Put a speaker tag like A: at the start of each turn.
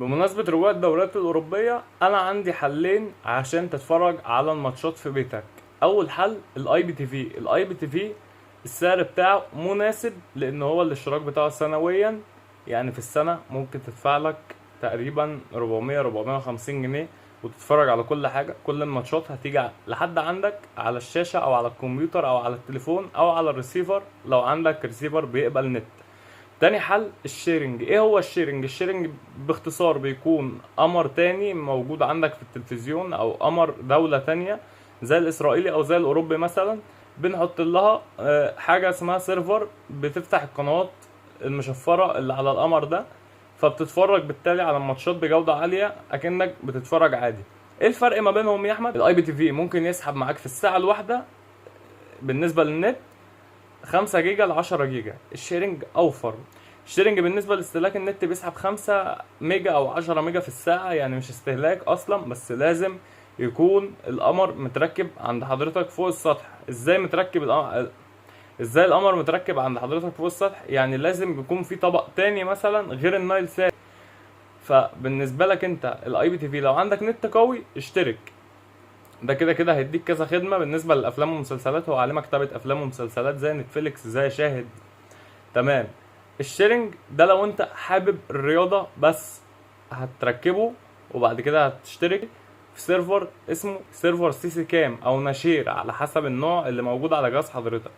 A: بمناسبة رجوع الدوريات الأوروبية، أنا عندي حلين عشان تتفرج على الماتشات في بيتك. أول حل الاي بي تي في. الاي بي تي في السعر بتاعه مناسب، لأن هو الاشتراك بتاعه سنويا، يعني في السنة ممكن تدفع لك تقريبا 400 450 جنيه، وتتفرج على كل حاجة. كل الماتشات هتيجي لحد عندك على الشاشة أو على الكمبيوتر أو على التليفون أو على الريسيفر، لو عندك ريسيفر بيقبل نت. تاني حل الشيرنج. ايه هو الشيرنج؟ الشيرنج باختصار بيكون قمر تاني موجود عندك في التلفزيون، او قمر دولة تانية زي الاسرائيلي او زي الاوروبي مثلا. بنحط لها حاجة اسمها سيرفر، بتفتح القنوات المشفرة اللي على القمر ده، فبتتفرج بالتالي على الماتشات بجودة عالية اكنك بتتفرج عادي. ايه الفرق ما بينهم يا احمد؟ الاي بي تي في ممكن يسحب معاك في الساعة الواحدة بالنسبة للنت 5 جيجا ل 10 جيجا. الشيرنج اوفر. الشيرنج بالنسبه لاستهلاك النت بيسحب 5 ميجا او 10 ميجا في الساعه، يعني مش استهلاك اصلا، بس لازم يكون القمر متركب عند حضرتك فوق السطح. ازاي متركب ازاي القمر متركب عند حضرتك فوق السطح؟ يعني لازم يكون في طبق تاني مثلا غير النايل سات. فبالنسبه لك انت الاي بي تي في، لو عندك نت قوي اشترك. ده كده كده هيديك كذا خدمه. بالنسبه للافلام والمسلسلات، هو عليه مكتبه افلام ومسلسلات زي نتفليكس زي شاهد. تمام. الشيرنج ده لو انت حابب الرياضة بس، هتركبه وبعد كده هتشترك في سيرفر اسمه سيرفر سي سي كام او نشير، على حسب النوع اللي موجود على جهاز حضرتك.